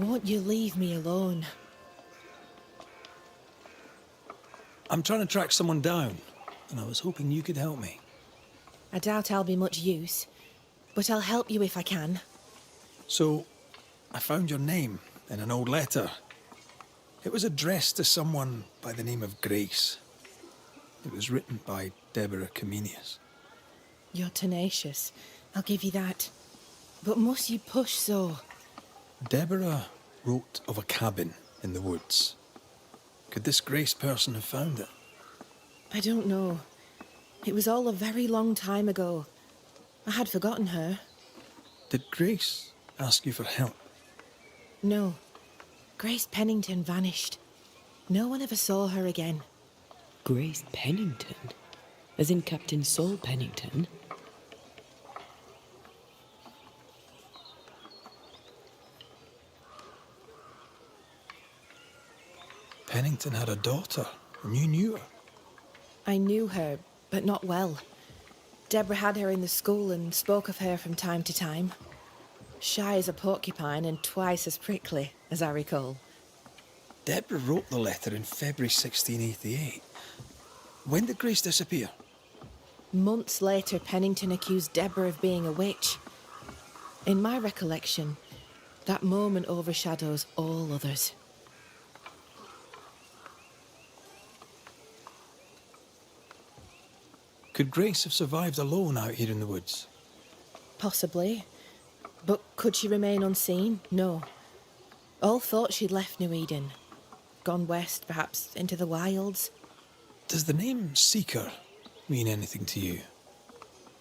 Won't you leave me alone? I'm trying to track someone down, and I was hoping you could help me. I doubt I'll be much use, but I'll help you if I can. So, I found your name in an old letter. It was addressed to someone by the name of Grace. It was written by Deborah Comenius. You're tenacious, I'll give you that. But must you push so? Deborah wrote of a cabin in the woods. Could this Grace person have found it? I don't know. It was all a very long time ago. I had forgotten her. Did Grace ask you for help? No. Grace Pennington vanished. No one ever saw her again. Grace Pennington? As in Captain Saul Pennington? Pennington had a daughter, and you knew her. I knew her, but not well. Deborah had her in the school and spoke of her from time to time. Shy as a porcupine and twice as prickly, as I recall. Deborah wrote the letter in February 1688. When did Grace disappear? Months later, Pennington accused Deborah of being a witch. In my recollection, that moment overshadows all others. Could Grace have survived alone out here in the woods? Possibly. But could she remain unseen? No. All thought she'd left New Eden. Gone west, perhaps into the wilds. Does the name Seeker mean anything to you?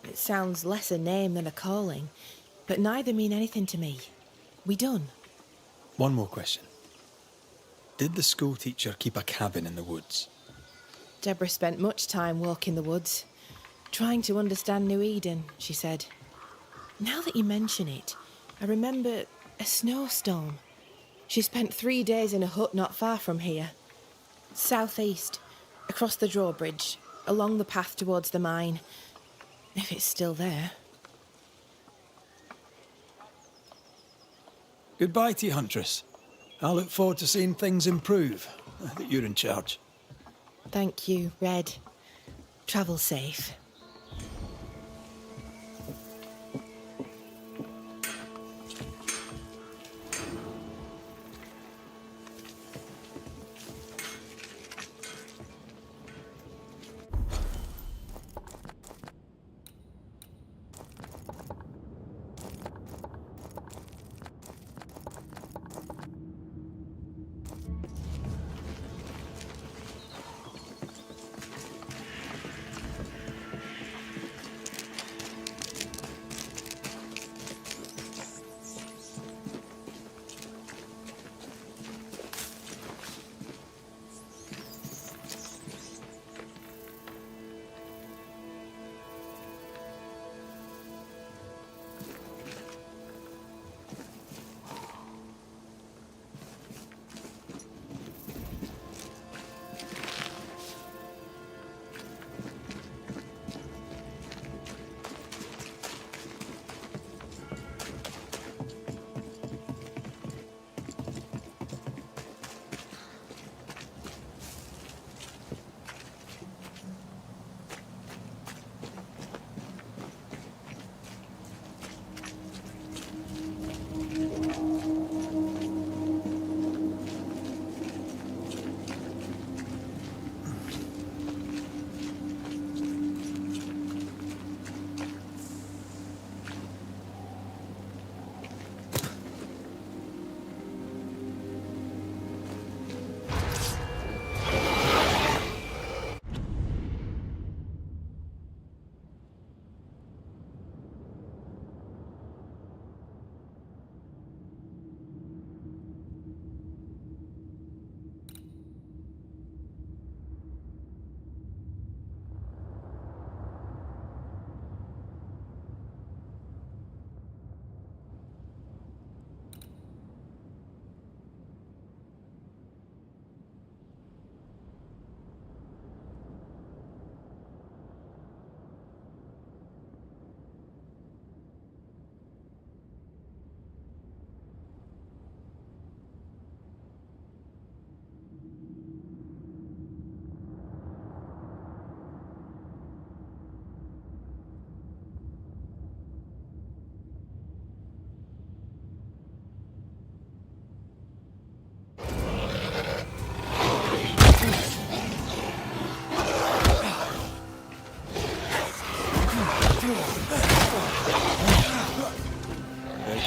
It sounds less a name than a calling, but neither mean anything to me. We done? One more question. Did the school teacher keep a cabin in the woods? Deborah spent much time walking the woods, trying to understand New Eden, she said. Now that you mention it, I remember a snowstorm. She spent 3 days in a hut not far from here. Southeast, across the drawbridge, along the path towards the mine. If it's still there. Goodbye to you, Huntress. I look forward to seeing things improve, now that you're in charge. Thank you, Red. Travel safe.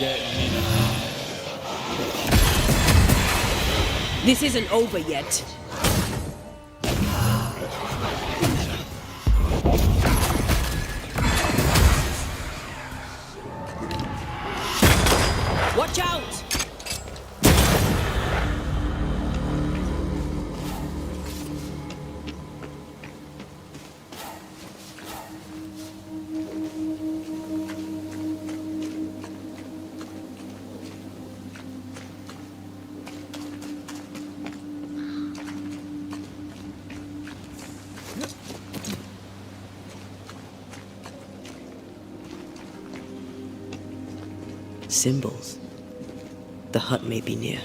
getting in. This isn't over yet. Watch out! Symbols. The hut may be near.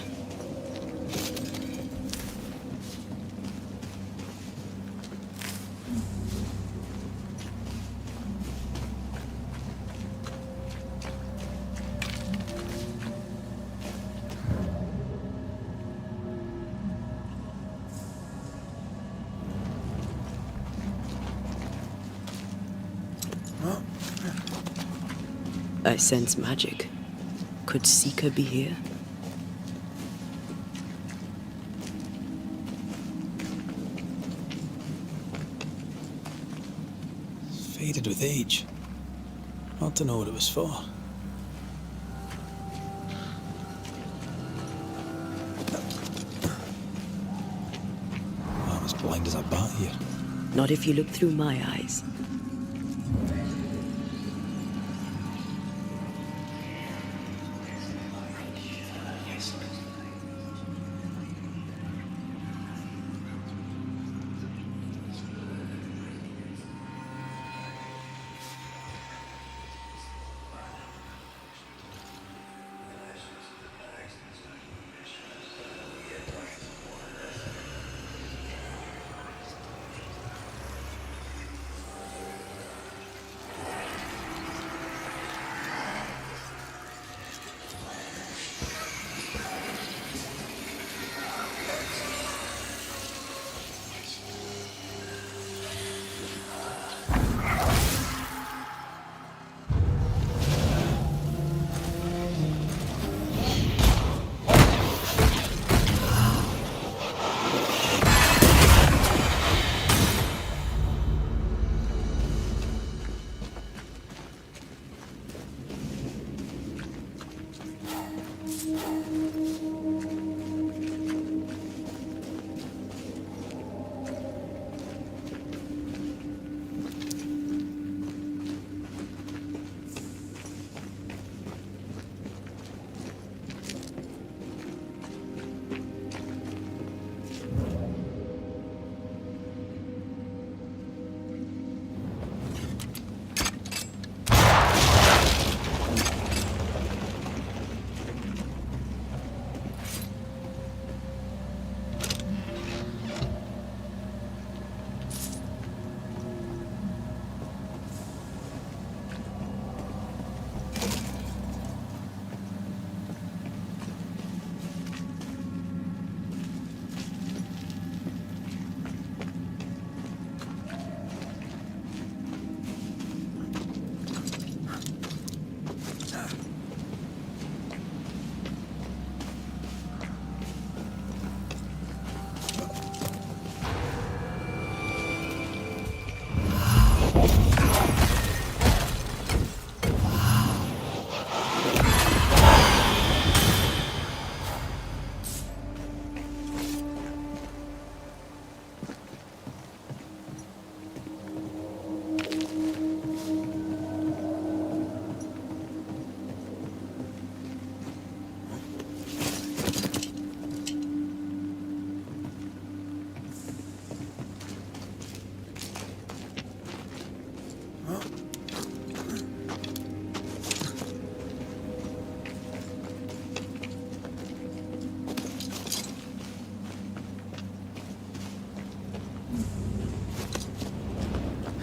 I sense magic. Could Seeker be here? Faded with age. Hard to know what it was for. I'm as blind as a bat here. Not if you look through my eyes.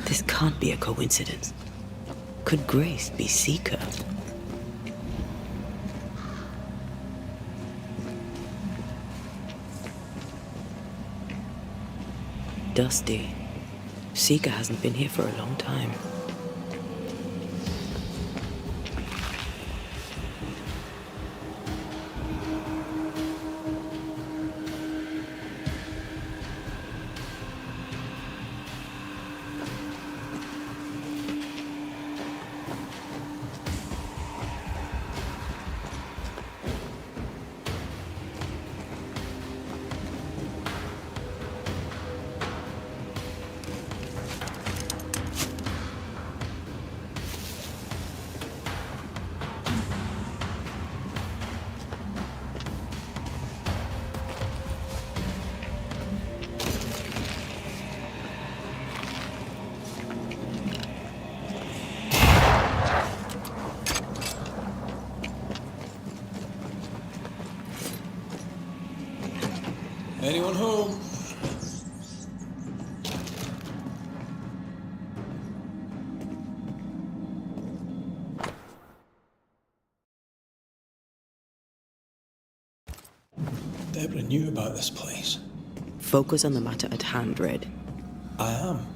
This can't be a coincidence. Could Grace be Seeker? Dusty. Seeker hasn't been here for a long time. Anyone home? Deborah knew about this place. Focus on the matter at hand, Red. I am.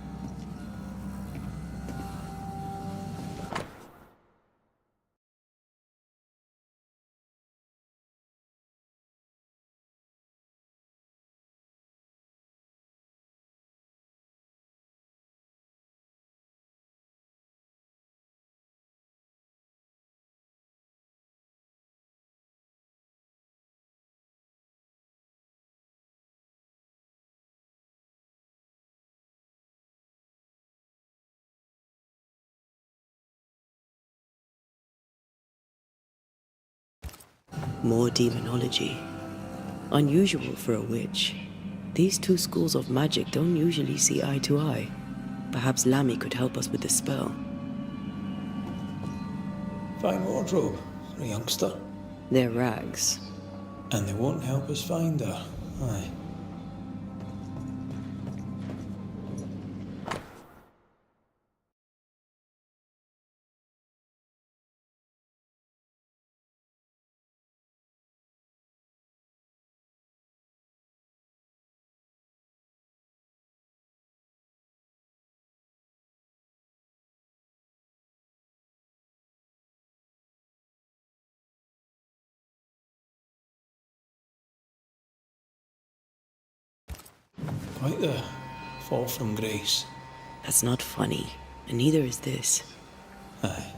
More demonology. Unusual for a witch. These two schools of magic don't usually see eye to eye. Perhaps Lammy could help us with the spell. Fine wardrobe for a youngster. They're rags. And they won't help us find her. Aye. Quite the fall from grace. That's not funny, and neither is this. Aye,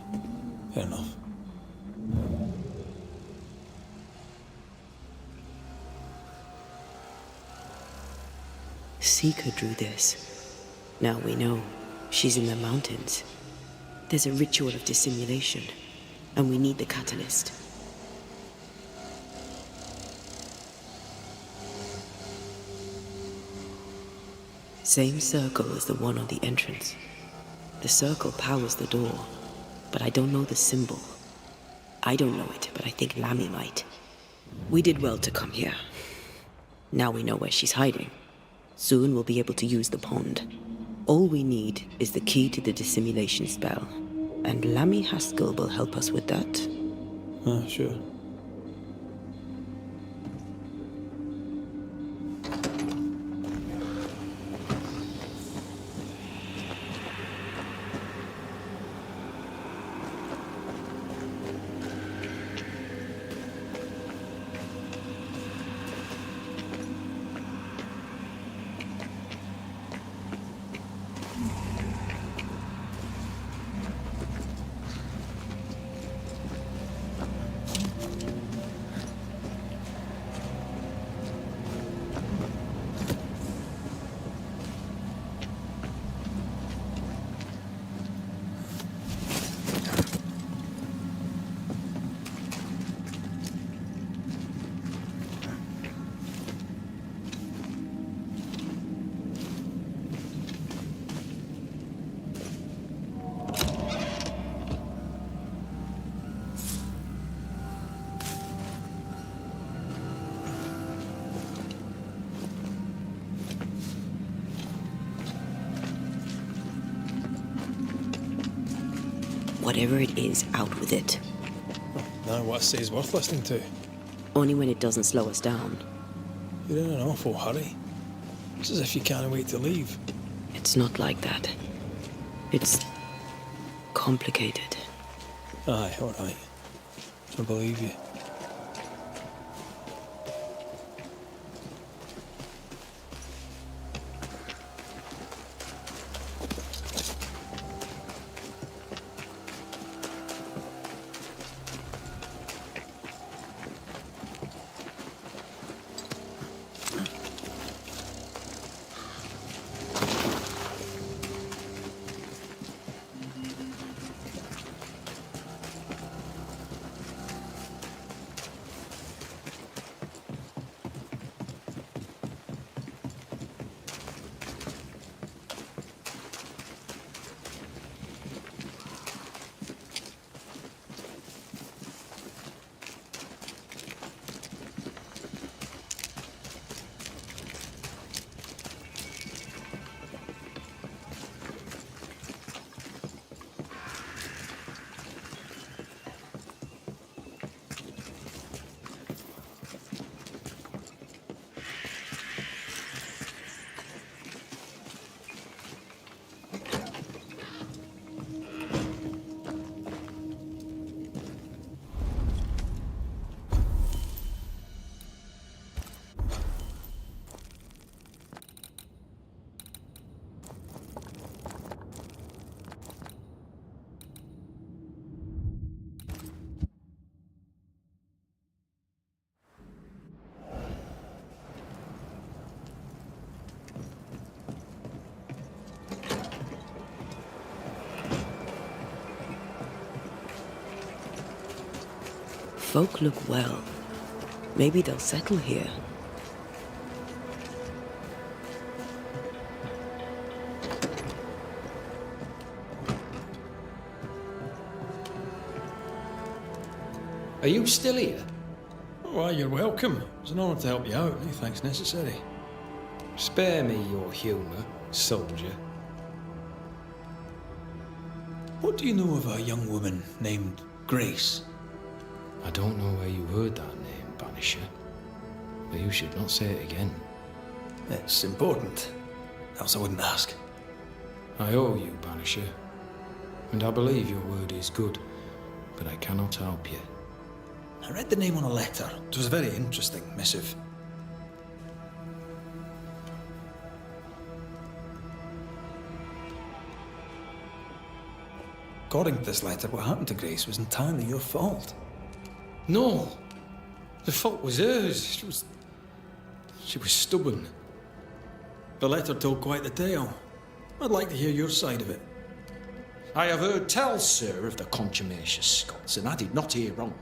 fair enough. Seeker drew this. Now we know. She's in the mountains. There's a ritual of dissimulation, and we need the catalyst. Same circle as the one on the entrance. The circle powers the door, but I don't know the symbol. I don't know it, but I think Lammy might. We did well to come here. Now we know where she's hiding. Soon we'll be able to use the pond. All we need is the key to the dissimulation spell, and Lammy Haskell will help us with that. Sure. Whatever it is, out with it. Now what I say is worth listening to. Only when it doesn't slow us down. You're in an awful hurry. It's as if you can't wait to leave. It's not like that. It's complicated. Aye, all right. I believe you. folk look well. Maybe they'll settle here. Are you still here? Why, you're welcome. It's an honour to help you out. Any thanks necessary. Spare me your humour, soldier. What do you know of a young woman named Grace? I don't know where you heard that name, Banisher. But you should not say it again. It's important, else I wouldn't ask. I owe you, Banisher. And I believe your word is good, but I cannot help you. I read the name on a letter. It was a very interesting missive. According to this letter, what happened to Grace was entirely your fault. No! The fault was hers. She was stubborn. The letter told quite the tale. I'd like to hear your side of it. I have heard tell, sir, of the contumacious Scots, and I did not hear wrong.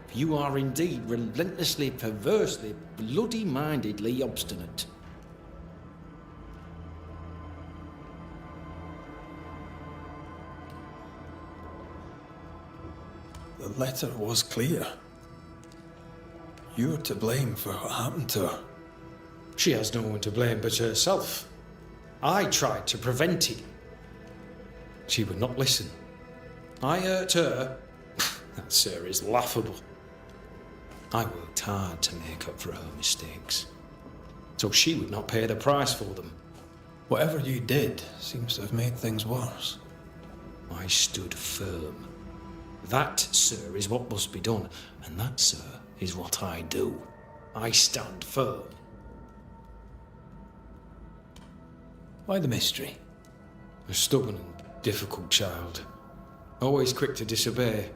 For you are indeed relentlessly, perversely, bloody-mindedly obstinate. The letter was clear. You're to blame for what happened to her. She has no one to blame but herself. I tried to prevent it. She would not listen. I hurt her. That, sir, is laughable. I worked hard to make up for her mistakes, so she would not pay the price for them. Whatever you did seems to have made things worse. I stood firm. That, sir, is what must be done, and that, sir, is what I do. I stand firm. Why the mystery? A stubborn and difficult child. Always quick to disobey.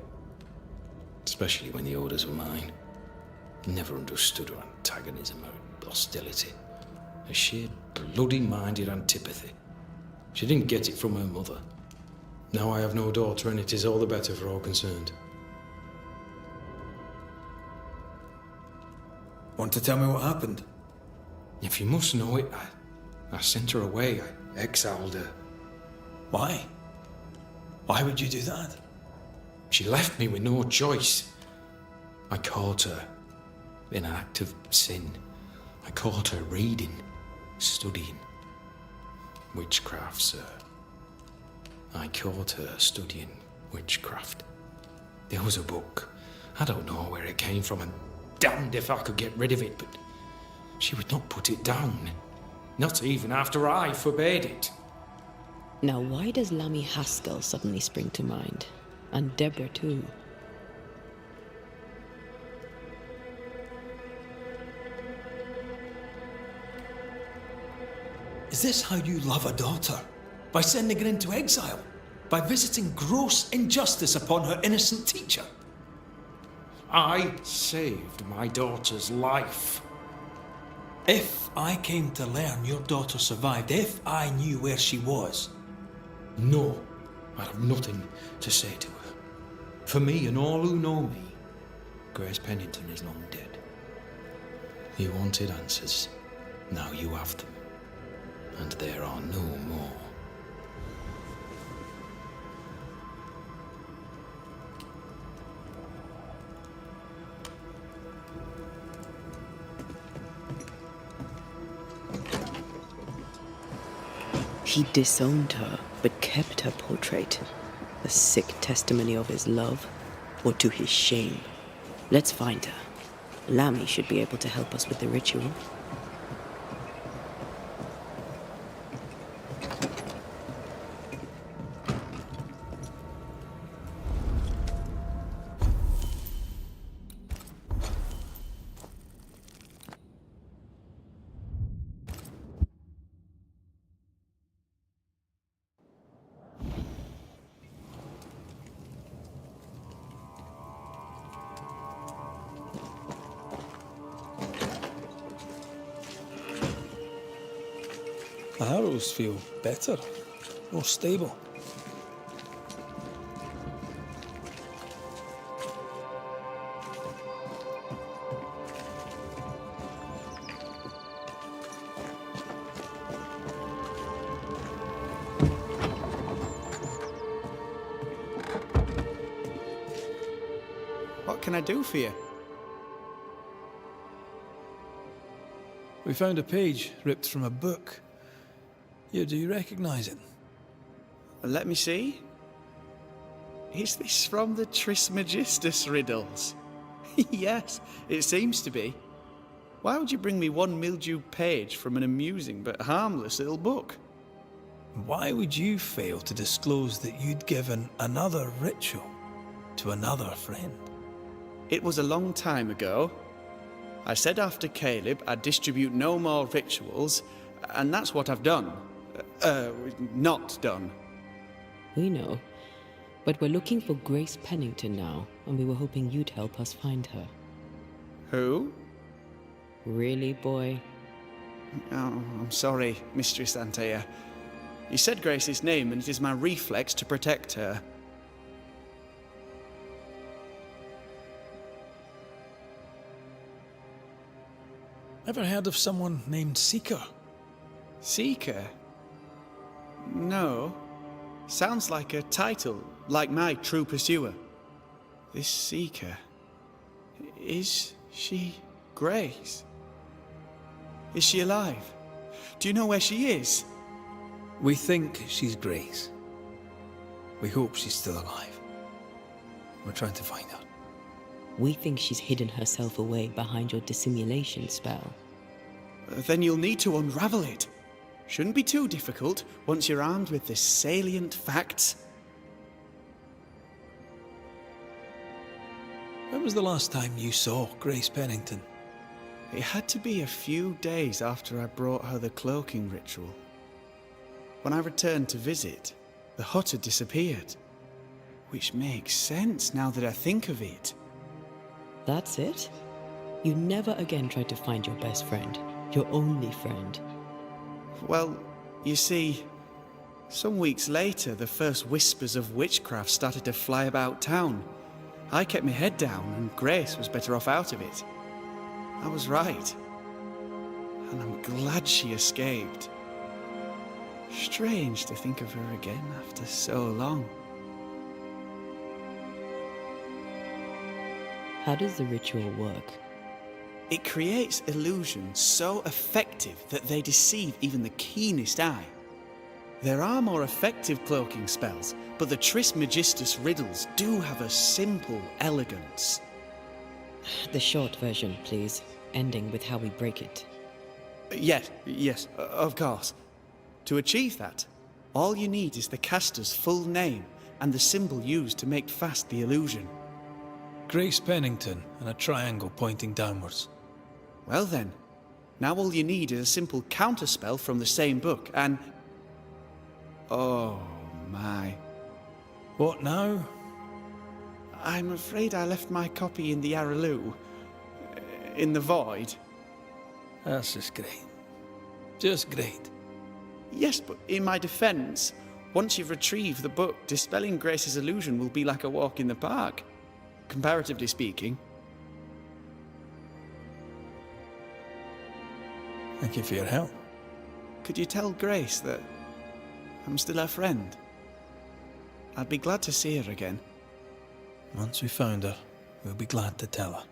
Especially when the orders were mine. Never understood her antagonism, her hostility. A sheer bloody-minded antipathy. She didn't get it from her mother. Now I have no daughter, and it is all the better for all concerned. Want to tell me what happened? If you must know it, I sent her away. I exiled her. Why? Why would you do that? She left me with no choice. I caught her in an act of sin. I caught her reading, studying. Witchcraft, sir. I caught her studying witchcraft. There was a book. I don't know where it came from, and damned if I could get rid of it, but she would not put it down. Not even after I forbade it. Now, why does Lammy Haskell suddenly spring to mind? And Deborah, too. Is this how you love a daughter? By sending her into exile? By visiting gross injustice upon her innocent teacher? I saved my daughter's life. If I came to learn your daughter survived, if I knew where she was... No, I have nothing to say to her. For me and all who know me, Grace Pennington is long dead. You wanted answers. Now you have them. And there are no more. He disowned her, but kept her portrait. A sick testimony of his love, or to his shame. Let's find her. Lammy should be able to help us with the ritual. The arrows feel better, more stable. What can I do for you? We found a page ripped from a book. Yeah, do you recognize it? Let me see. Is this from the Trismegistus riddles? Yes, it seems to be. Why would you bring me one mildewed page from an amusing but harmless little book? Why would you fail to disclose that you'd given another ritual to another friend? It was a long time ago. I said after Caleb I'd distribute no more rituals, and that's what I've done. Not done. We know. But we're looking for Grace Pennington now, and we were hoping you'd help us find her. Who? Really, boy? Oh, I'm sorry, Mistress Antea. You said Grace's name, and it is my reflex to protect her. Ever heard of someone named Seeker? Seeker? No. Sounds like a title, like my true pursuer. This Seeker... Is she Grace? Is she alive? Do you know where she is? We think she's Grace. We hope she's still alive. We're trying to find her. We think she's hidden herself away behind your dissimulation spell. Then you'll need to unravel it. Shouldn't be too difficult once you're armed with the salient facts. When was the last time you saw Grace Pennington? It had to be a few days after I brought her the cloaking ritual. When I returned to visit, the hut had disappeared. Which makes sense now that I think of it. That's it? You never again tried to find your best friend, your only friend. Well, you see, some weeks later, the first whispers of witchcraft started to fly about town. I kept my head down, and Grace was better off out of it. I was right. And I'm glad she escaped. Strange to think of her again after so long. How does the ritual work? It creates illusions so effective that they deceive even the keenest eye. There are more effective cloaking spells, but the Trismegistus riddles do have a simple elegance. The short version, please, ending with how we break it. Yes, of course. To achieve that, all you need is the caster's full name and the symbol used to make fast the illusion. Grace Pennington and a triangle pointing downwards. Well then, now all you need is a simple counterspell from the same book and... Oh my. What now? I'm afraid I left my copy in the Araloo. In the void. That's just great. Just great. Yes, but in my defense, once you've retrieved the book, dispelling Grace's illusion will be like a walk in the park. Comparatively speaking. Thank you for your help. Could you tell Grace that I'm still her friend? I'd be glad to see her again. Once we found her, we'll be glad to tell her.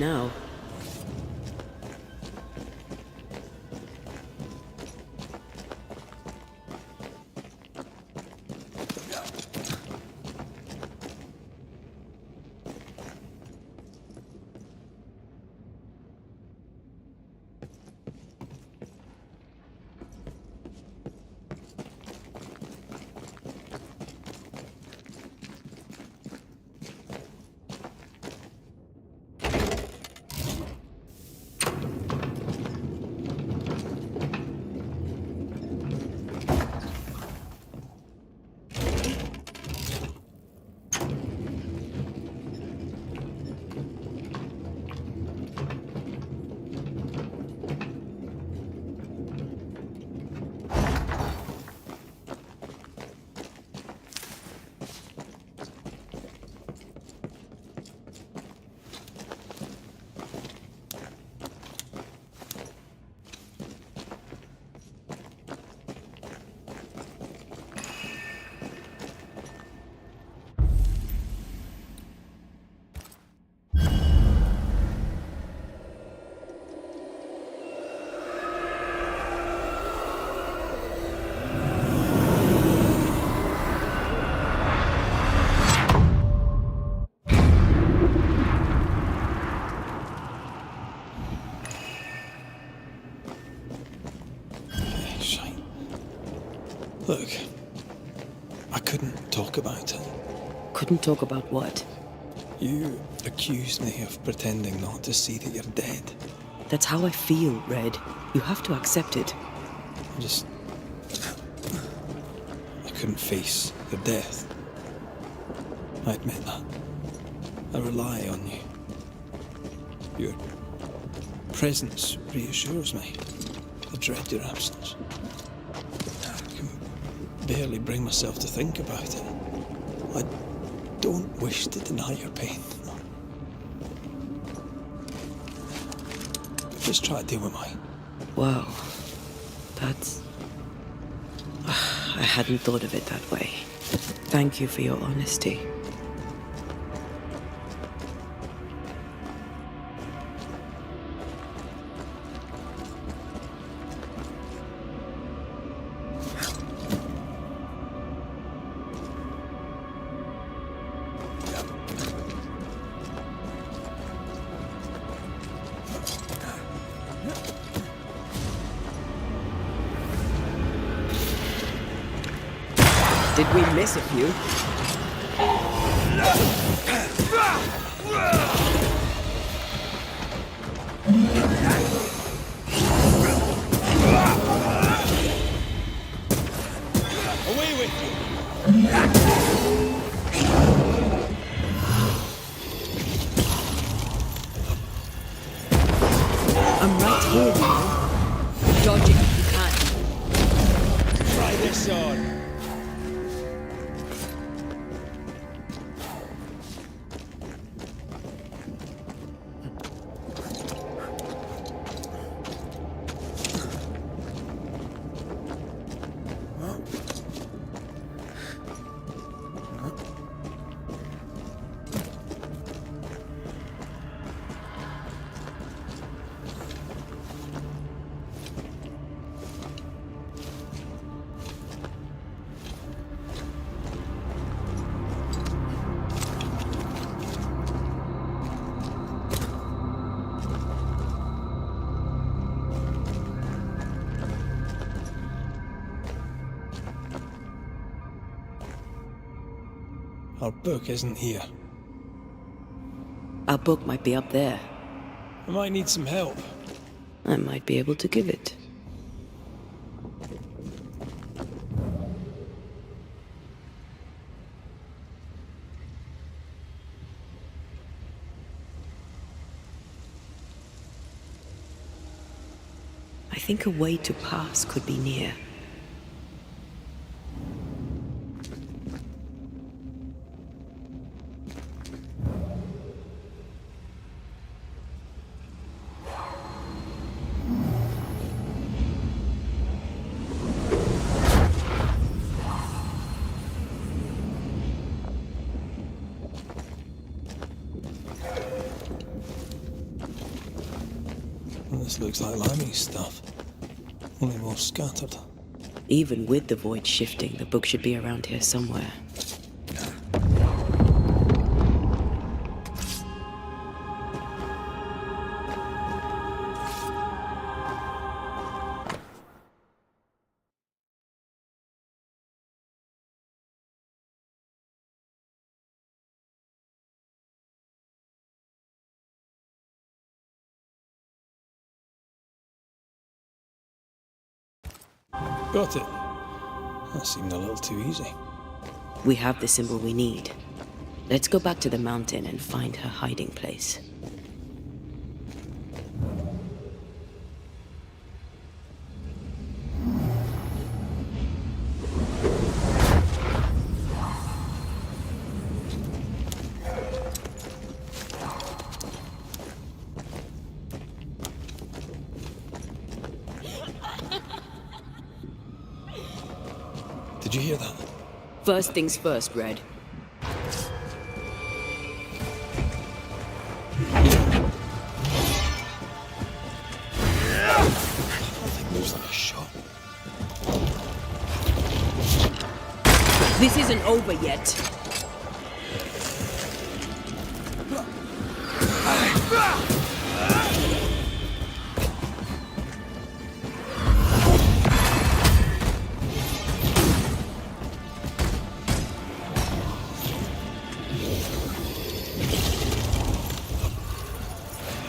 now. Shite. Look, I couldn't talk about it. Couldn't talk about what? You accused me of pretending not to see that you're dead. That's how I feel, Red. You have to accept it. I couldn't face your death. I admit that. I rely on you. Your presence reassures me. I dread your absence. I can barely bring myself to think about it. I don't wish to deny your pain. But just try to deal with mine. Wow. That's... I hadn't thought of it that way. Thank you for your honesty. Did we miss a few? Away with you! I'm right here, you know. Dodge it if you can. Try this on. Our book isn't here. Our book might be up there. I might need some help. I might be able to give it. I think a way to pass could be near. Well, this looks like Lammy's stuff, only more scattered. Even with the void shifting, the book should be around here somewhere. Got it. That seemed a little too easy. We have the symbol we need. Let's go back to the mountain and find her hiding place. Did you hear that? First things first, Red. That thing moves like a shot. This isn't over yet.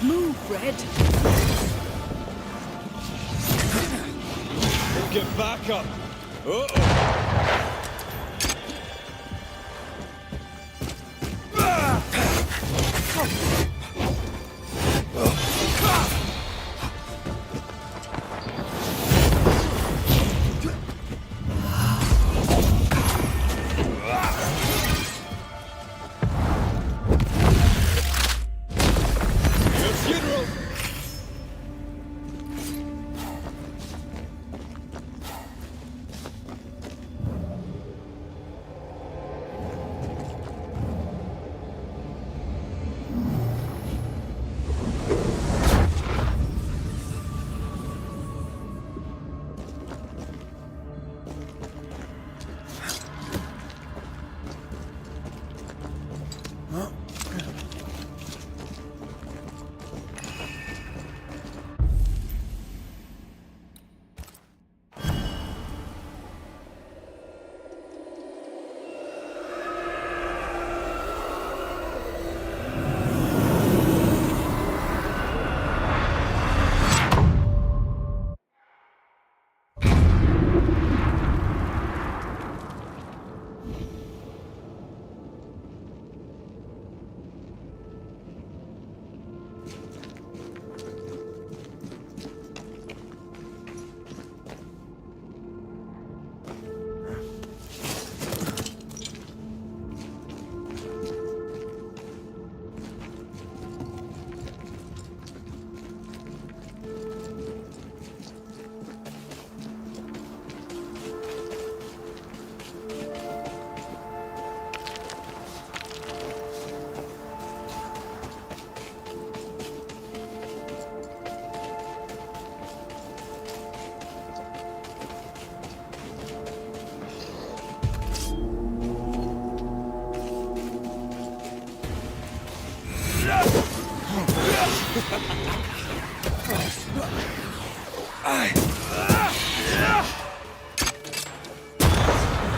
Move, Red. Get back up! Uh-oh!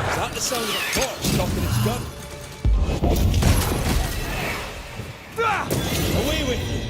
Is that the sound of a corpse cocking its gun? Away with you!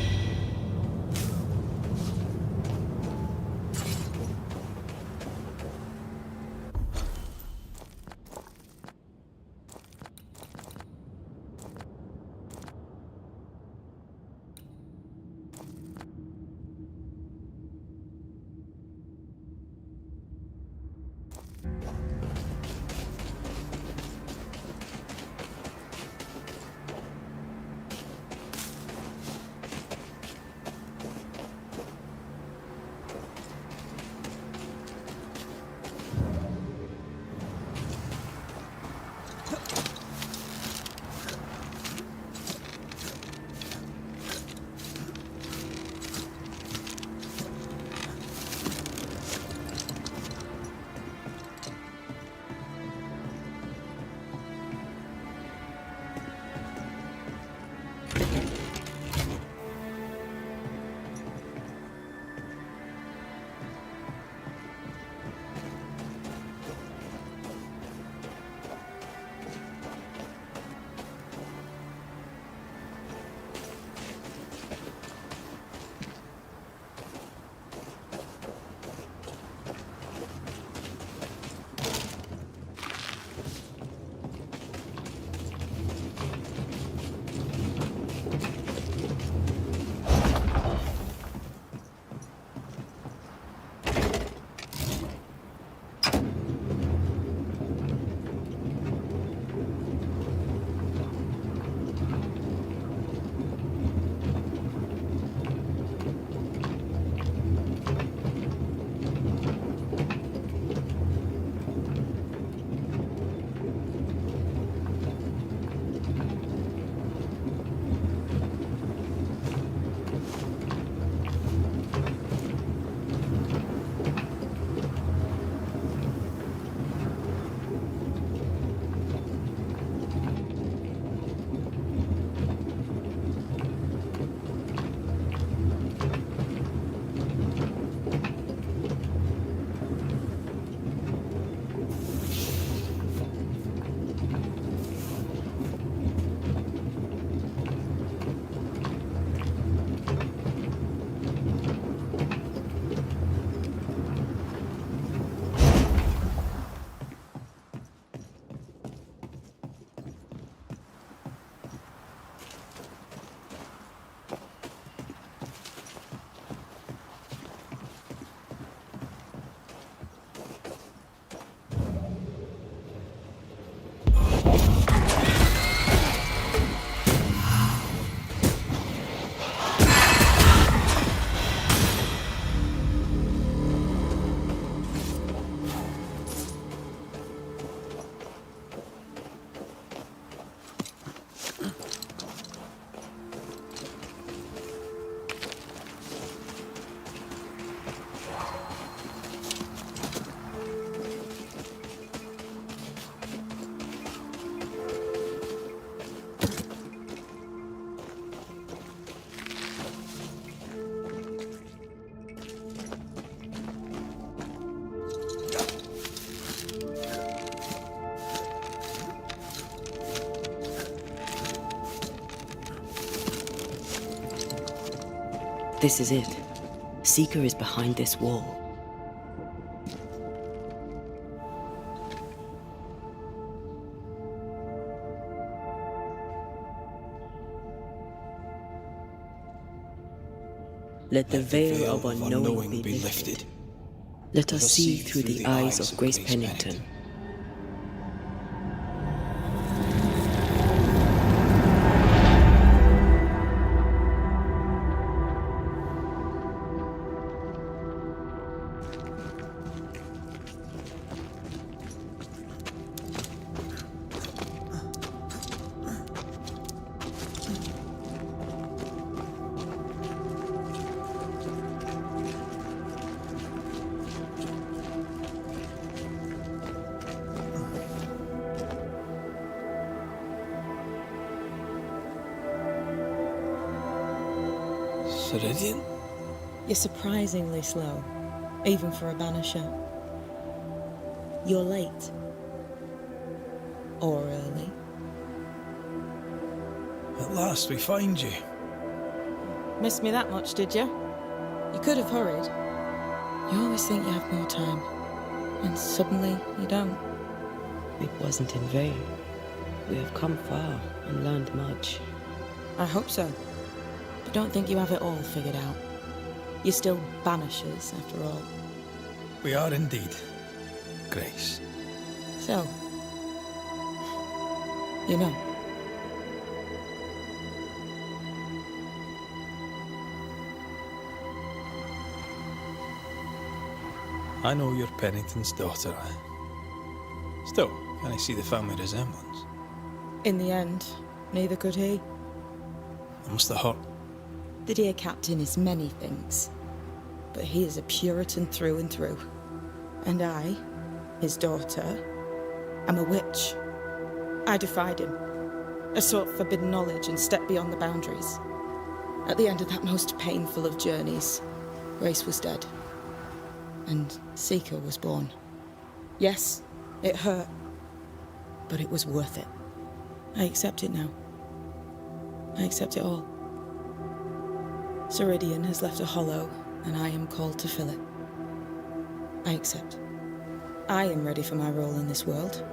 This is it. Seeker is behind this wall. Let the veil of unknowing be lifted. Let us see through the eyes of Grace Pennington. Ceridian? You're surprisingly slow, even for a Banisher. You're late. Or early. At last we find you. Missed me that much, did you? You could have hurried. You always think you have more time, and suddenly you don't. It wasn't in vain. We have come far and learned much. I hope so. But don't think you have it all figured out. You're still Banishers, after all. We are indeed, Grace. So, you know. I know you're Pennington's daughter. Still, can I see the family resemblance? In the end, neither could he. It must have hurt. The dear captain is many things, but he is a Puritan through and through. And I, his daughter, am a witch. I defied him. I sought forbidden knowledge and stepped beyond the boundaries. At the end of that most painful of journeys, Grace was dead. And Seeker was born. Yes, it hurt, but it was worth it. I accept it now. I accept it all. Ceridian has left a hollow, and I am called to fill it. I accept. I am ready for my role in this world.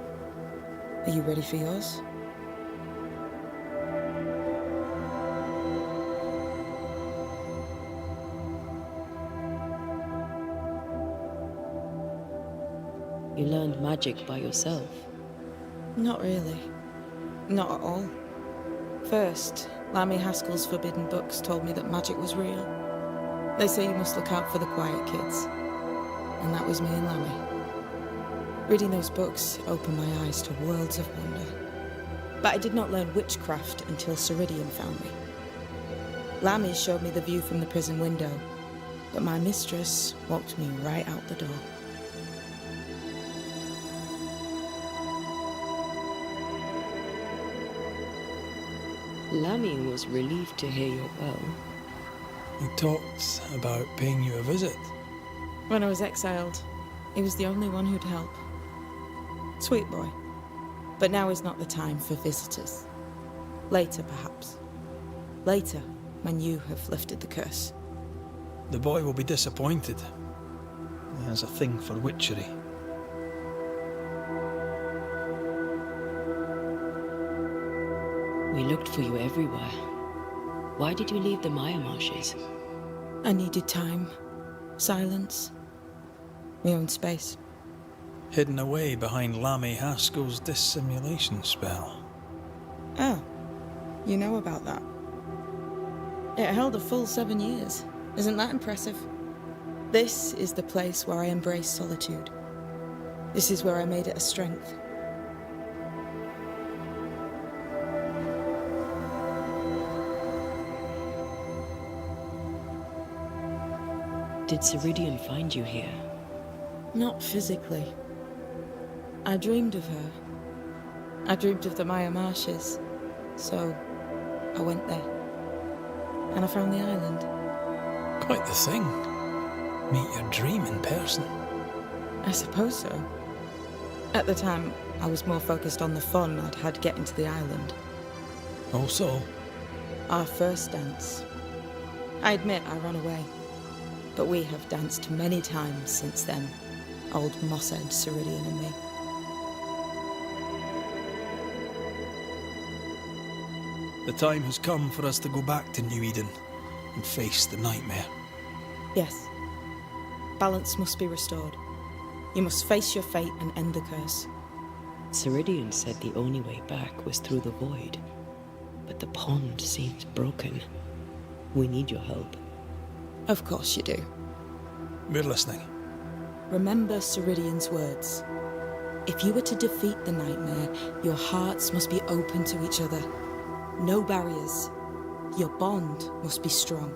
Are you ready for yours? You learned magic by yourself. Not really. Not at all. First, Lammy Haskell's forbidden books told me that magic was real. They say you must look out for the quiet kids. And that was me and Lammy. Reading those books opened my eyes to worlds of wonder. But I did not learn witchcraft until Ceridian found me. Lammy showed me the view from the prison window, but my mistress walked me right out the door. Lammy was relieved to hear you're well. He talked about paying you a visit. When I was exiled, he was the only one who'd help. Sweet boy. But now is not the time for visitors. Later, perhaps. Later, when you have lifted the curse. The boy will be disappointed. He has a thing for witchery. We looked for you everywhere. Why did you leave the Maya marshes? I needed time, silence, my own space. Hidden away behind Lammy Haskell's dissimulation spell. Oh, you know about that. It held a full 7 years. Isn't that impressive? This is the place where I embraced solitude. This is where I made it a strength. Did Ceridian find you here? Not physically. I dreamed of her. I dreamed of the Maya marshes. So, I went there. And I found the island. Quite the thing. Meet your dream in person. I suppose so. At the time, I was more focused on the fun I'd had getting to the island. Also, Our first dance. I admit I ran away, but we have danced many times since then, old moss-head Ceridian and me. The time has come for us to go back to New Eden and face the nightmare. Yes. Balance must be restored. You must face your fate and end the curse. Ceridian said the only way back was through the void, but the pond seems broken. We need your help. Of course you do. We're listening. Remember Ceridian's words. If you were to defeat the nightmare, your hearts must be open to each other. No barriers. Your bond must be strong.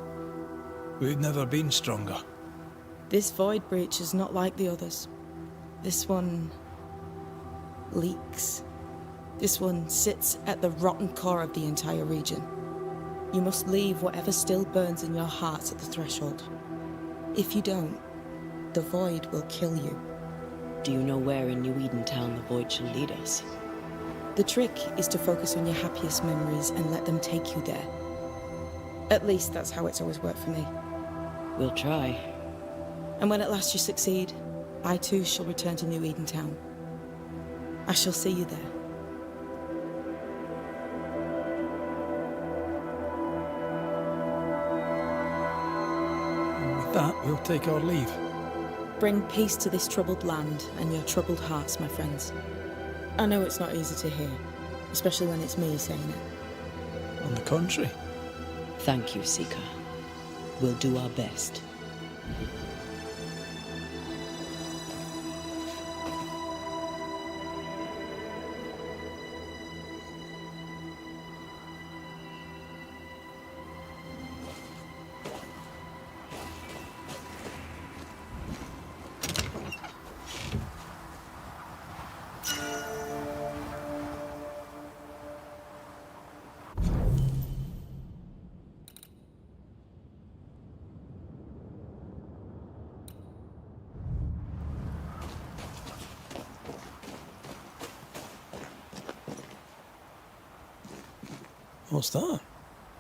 We've never been stronger. This void breach is not like the others. This one leaks. This one sits at the rotten core of the entire region. You must leave whatever still burns in your hearts at the threshold. If you don't, the void will kill you. Do you know where in New Eden town the void shall lead us? The trick is to focus on your happiest memories and let them take you there. At least that's how it's always worked for me. We'll try. And when at last you succeed, I too shall return to New Eden town. I shall see you there. And with that, we'll take our leave. Bring peace to this troubled land and your troubled hearts, my friends. I know it's not easy to hear, especially when it's me saying it. On the contrary. Thank you, Seeker. We'll do our best. What's that?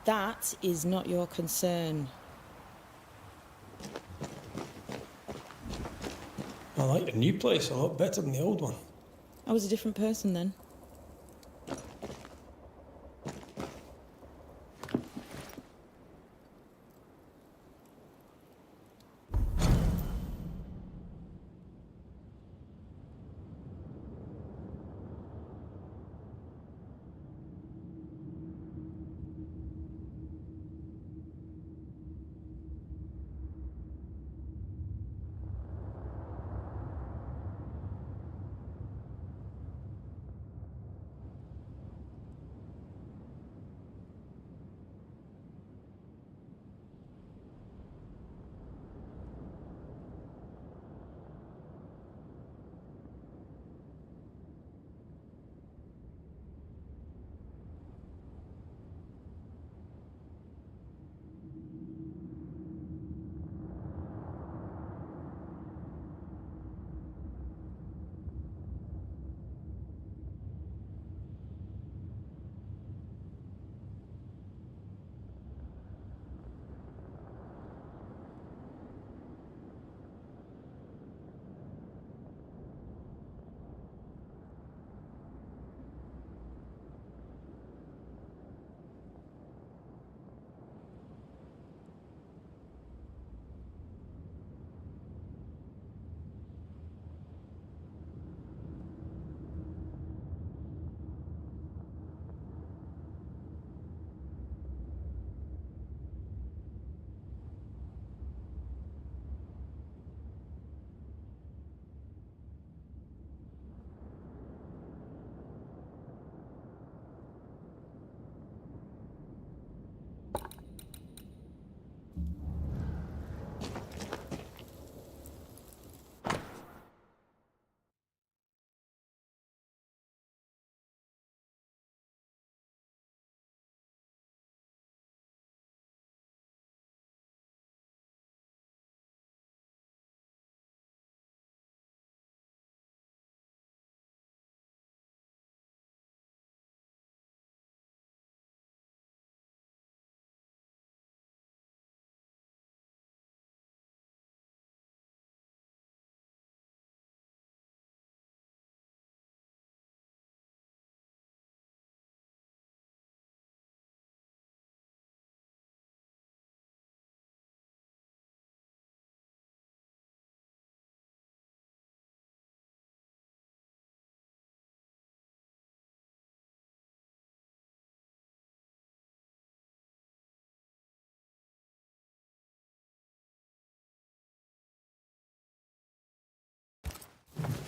That is not your concern. I like the new place a lot better than the old one. I was a different person then.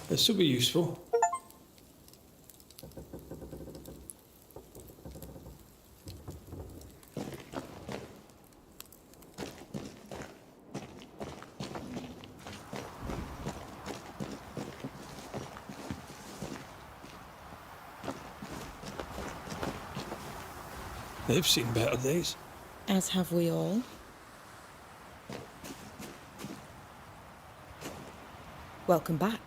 This will be useful. They've seen better days. As have we all. Welcome back.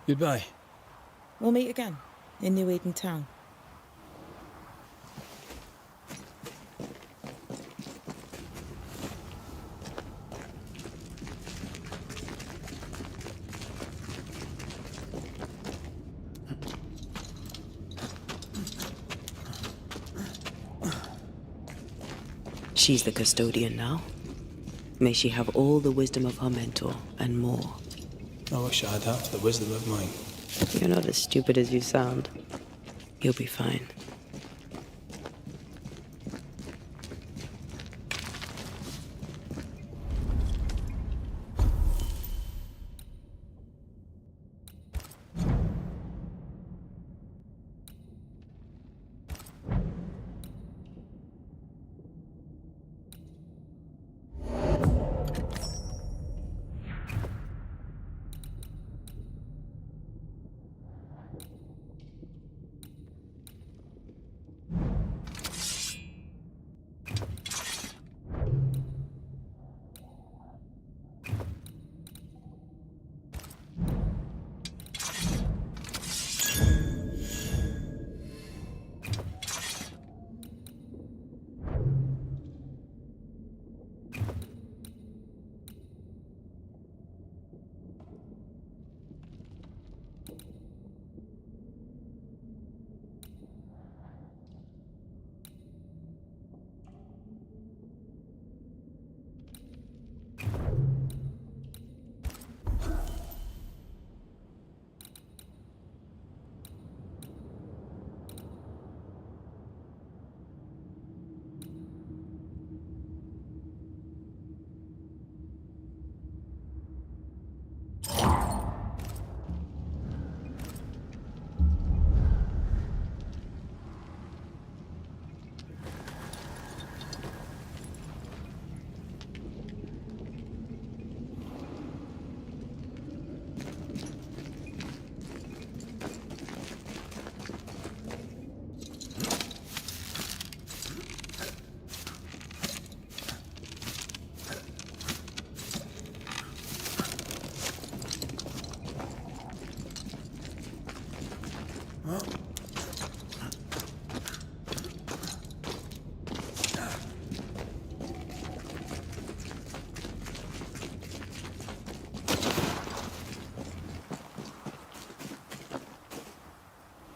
Goodbye. We'll meet again in New Eden Town. She's the custodian now. May she have all the wisdom of her mentor and more. I wish I had half the wisdom of mine. You're not as stupid as you sound. You'll be fine.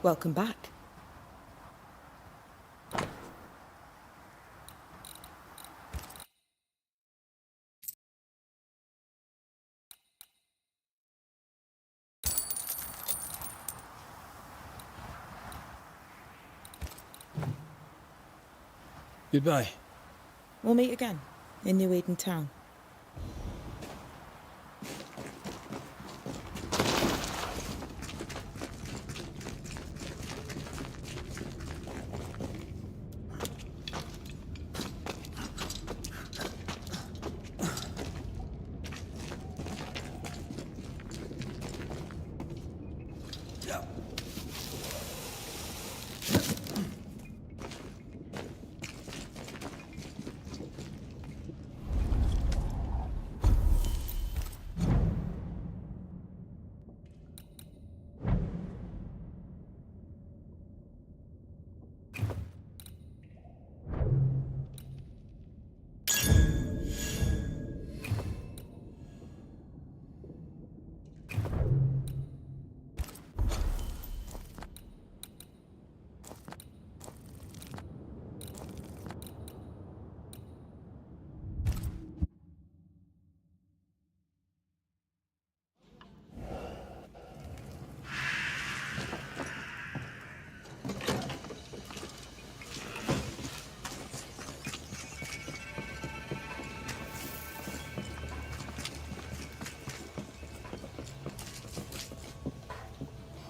Welcome back. Goodbye. We'll meet again in New Eden Town.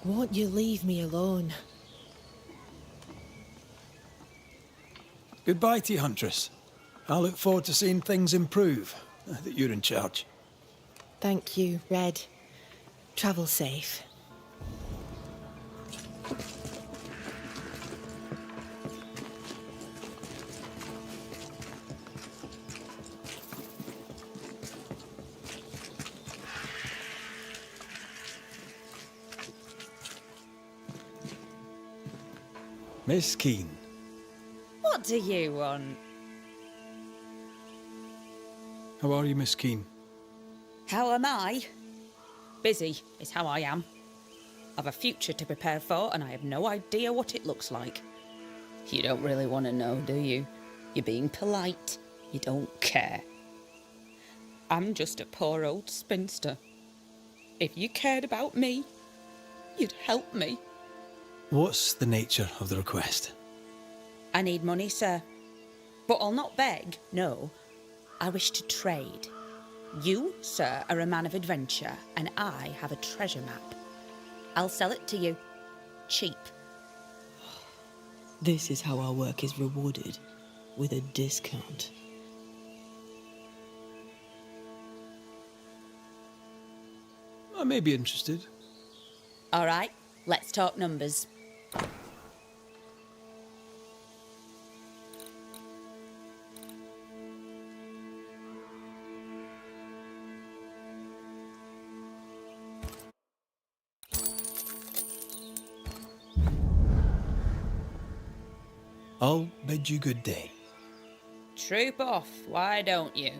Won't you leave me alone? Goodbye to you, Huntress. I look forward to seeing things improve, now that you're in charge. Thank you, Red. Travel safe. Miss Keane. What do you want? How are you, Miss Keane? How am I? Busy is how I am. I've a future to prepare for, and I have no idea what it looks like. You don't really want to know, do you? You're being polite. You don't care. I'm just a poor old spinster. If you cared about me, you'd help me. What's the nature of the request? I need money, sir. But I'll not beg, no. I wish to trade. You, sir, are a man of adventure, and I have a treasure map. I'll sell it to you. Cheap. This is how our work is rewarded, with a discount. I may be interested. All right, let's talk numbers. I'll bid you good day. Troop off, why don't you?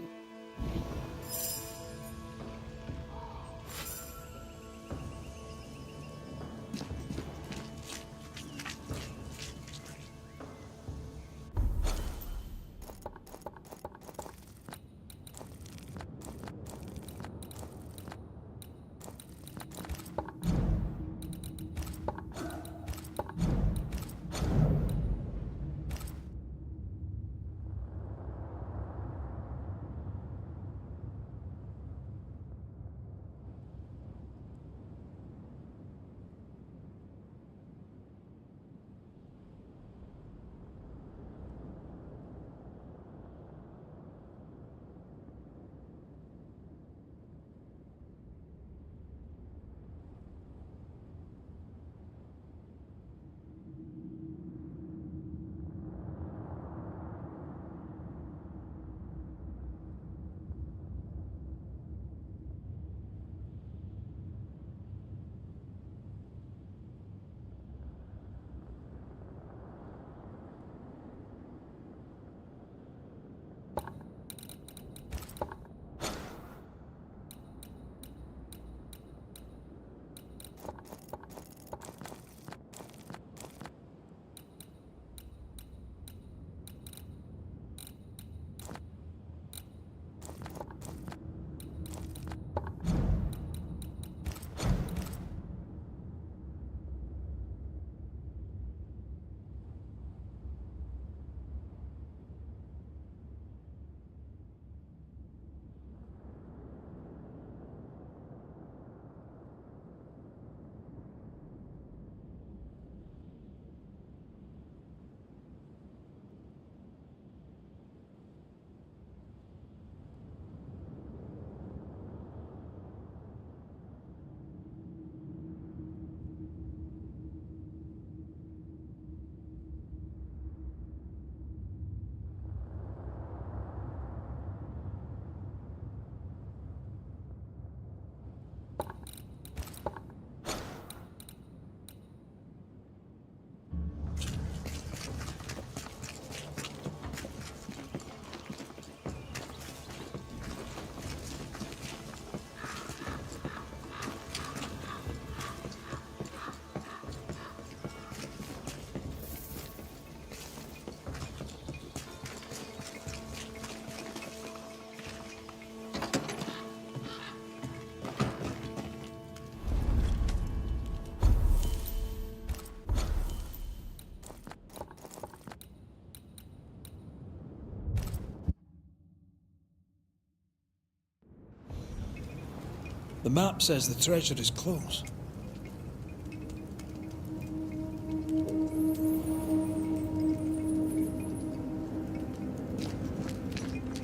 The map says the treasure is close.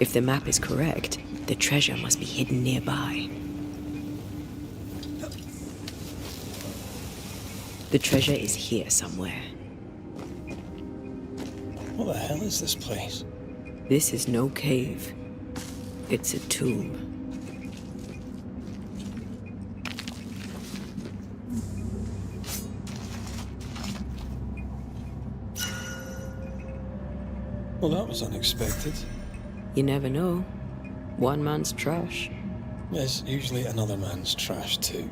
If the map is correct, the treasure must be hidden nearby. The treasure is here somewhere. What the hell is this place? This is no cave. It's a tomb. Well, that was unexpected. You never know. One man's trash. There's usually another man's trash, too.